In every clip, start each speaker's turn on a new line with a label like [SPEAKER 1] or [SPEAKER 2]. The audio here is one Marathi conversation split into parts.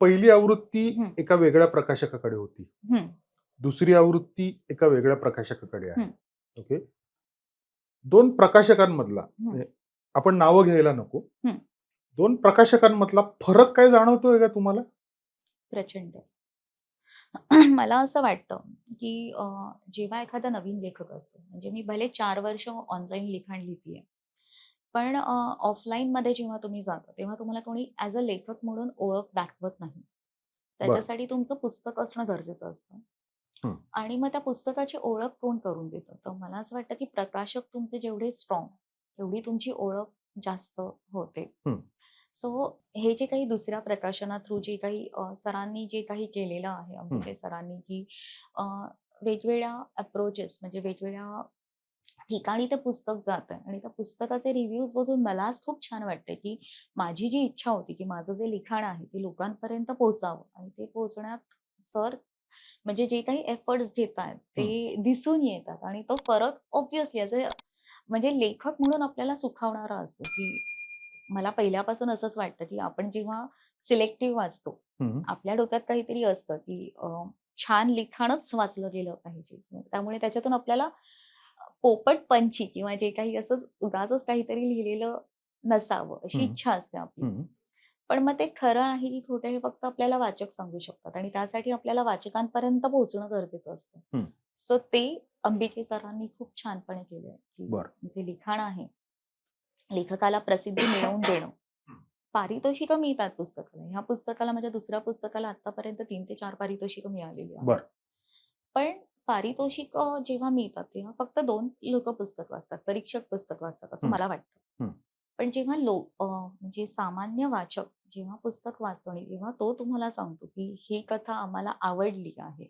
[SPEAKER 1] पहिली आवृत्ती
[SPEAKER 2] हं.
[SPEAKER 1] एका वेगळ्या प्रकाशकाकडे होती.
[SPEAKER 2] हं.
[SPEAKER 1] दुसरी आवृत्ती एका वेगळ्या प्रकाशकाकडे आहे.
[SPEAKER 2] हं.
[SPEAKER 1] ओके. 2 प्रकाशकांमधला
[SPEAKER 2] हं.
[SPEAKER 1] म्हणजे आपण नावं घ्यायला नको.
[SPEAKER 2] हं.
[SPEAKER 1] 2 प्रकाशकांमधला फरक काय जाणवतोय का तुम्हाला?
[SPEAKER 2] प्रचंड. मला असं वाटतं, की जेव्हा एखादा नवीन लेखक असतो, म्हणजे मी भले 4 वर्ष ऑनलाईन लिखाण लिहितीये. पण ऑफलाईनमध्ये जेव्हा तुम्ही जाता, तेव्हा तुम्हाला कोणी ॲज अ लेखक म्हणून ओळख दाखवत नाही.
[SPEAKER 1] बरं.
[SPEAKER 2] त्याच्यासाठी तुमचं पुस्तक असणं गरजेचं असतं.
[SPEAKER 1] हं.
[SPEAKER 2] आणि मग त्या पुस्तकाची ओळख कोण करून देतं? तर मला असं वाटतं, की प्रकाशक तुमचे जेवढे स्ट्राँग, तेवढी तुमची ओळख जास्त होते.
[SPEAKER 1] हं.
[SPEAKER 2] सो हे जे काही दुसऱ्या प्रकाशना थ्रू जे काही सरांनी जे काही केलेलं आहे,
[SPEAKER 1] हं.
[SPEAKER 2] अंबिके सरांनी, की अ, वेगवेगळ्या अप्रोचेस म्हणजे वेगवेगळ्या ठिकाणी ते पुस्तक जातंय आणि त्या पुस्तकाचे रिव्ह्यूज बघून मलाच खूप छान वाटतंय, की माझी जी इच्छा होती, की माझं जे लिखाण आहे ते लोकांपर्यंत पोहोचावं आणि ते पोहोचण्यात सर म्हणजे जे काही एफर्ट्स घेतायत
[SPEAKER 1] हं.
[SPEAKER 2] ते दिसून येतात आणि तो फरक ऑब्व्हियसली म्हणजे लेखक म्हणून आपल्याला सुखावणारा असतो, की मला पहिल्यापासून असंच वाटतं, की आपण जेव्हा सिलेक्टिव्ह वाचतो,
[SPEAKER 1] हं.
[SPEAKER 2] आपल्या डोक्यात काहीतरी असतं, की छान लिखाणच वाचलं गेलं पाहिजे. त्यामुळे त्याच्यातून आपल्याला पोपटपंची किंवा जे काही असंच उगाचच काहीतरी लिहिलेलं नसावं, अशी
[SPEAKER 1] हं.
[SPEAKER 2] इच्छा असते आपली.
[SPEAKER 1] हं.
[SPEAKER 2] पण मग ते खरं आहे की खोटं हे फक्त आपल्याला वाचक सांगू शकतात आणि त्यासाठी आपल्याला वाचकांपर्यंत पोहोचणं गरजेचं असतं.
[SPEAKER 1] हं.
[SPEAKER 2] सो ते अंबिके सरांनी खूप छानपणे केलंय, की
[SPEAKER 1] बरं.
[SPEAKER 2] जे लिखाण आहे, लेखकाला प्रसिद्धी मिळवून देणं. पारितोषिकं मिळतात पुस्तकाला. ह्या पुस्तकाला माझ्या दुसऱ्या पुस्तकाला आत्तापर्यंत 3 ते 4 पारितोषिकं मिळालेली आहेत.
[SPEAKER 1] बरं.
[SPEAKER 2] पण पारितोषिकं जेव्हा मिळतात, तेव्हा फक्त 2 लोकं पुस्तक वाचतात. परीक्षक पुस्तक वाचतात असं
[SPEAKER 1] हं.
[SPEAKER 2] मला वाटतं.
[SPEAKER 1] हं.
[SPEAKER 2] पण जेव्हा म्हणजे सामान्य वाचक जेव्हा पुस्तक वाचतो आणि जेव्हा तो तुम्हाला सांगतो, की ही कथा आम्हाला आवडली आहे.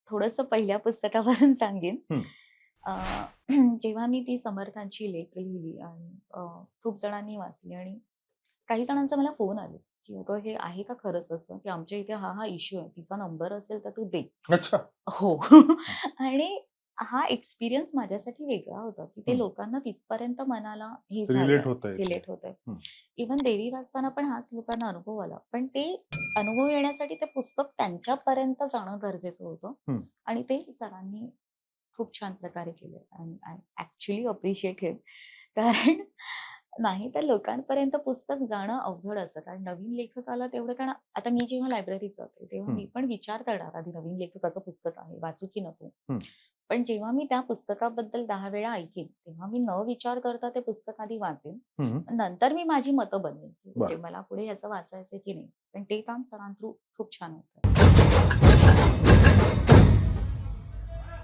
[SPEAKER 2] थोडंसं पहिल्या पुस्तकावरून सांगेन.
[SPEAKER 1] हं.
[SPEAKER 2] अ, जेव्हा मी ती समर्थांची लेख लिहिली आणि खूप जणांनी वाचली आणि काही जणांचा मला फोन आले, की "अगं हे आहे का खरंच असं, की आमच्या इथे हा इश्यू आहे. तिचा नंबर असेल तर तू दे."
[SPEAKER 1] अच्छा.
[SPEAKER 2] हो.
[SPEAKER 1] हं.
[SPEAKER 2] आणि हा एक्सपिरियन्स माझ्यासाठी वेगळा होता, की ते
[SPEAKER 1] हं.
[SPEAKER 2] लोकांना तिथपर्यंत मनाला हे
[SPEAKER 1] रिलेट
[SPEAKER 2] झालंय,
[SPEAKER 1] होतंय ते.
[SPEAKER 2] रिलेट होतंय.
[SPEAKER 1] हं.
[SPEAKER 2] इव्हन देवी वाचताना पण हाच लोकांना अनुभव आला. पण ते अनुभव येण्यासाठी ते पुस्तक त्यांच्यापर्यंत जाणं गरजेचं होतं
[SPEAKER 1] हं.
[SPEAKER 2] आणि ते सरांनी खूप छान प्रकारे केलंय आणि आय ॲक्चुअली अप्रिशिएट हिम. कारण नाही तर लोकांपर्यंत पुस्तक जाणं अवघड असतं. कारण नवीन लेखकाला तेवढं कारण आता मी जेव्हा लायब्ररीत जाते, तेव्हा
[SPEAKER 1] हं.
[SPEAKER 2] मी पण विचार करणार आधी नवीन लेखकाचं पुस्तक आहे, वाचू की नको?
[SPEAKER 1] हं.
[SPEAKER 2] पण जेव्हा मी त्या पुस्तकाबद्दल 10 वेळा ऐकेन, तेव्हा मी न विचार करता ते पुस्तक आधी वाचेन.
[SPEAKER 1] हं.
[SPEAKER 2] नंतर मी माझी मतं बनवेन, की ओके
[SPEAKER 1] बरं.
[SPEAKER 2] मला पुढे याचं वाचायचंय की नाही. पण ते काम सरां थ्रू खूप छान होतं.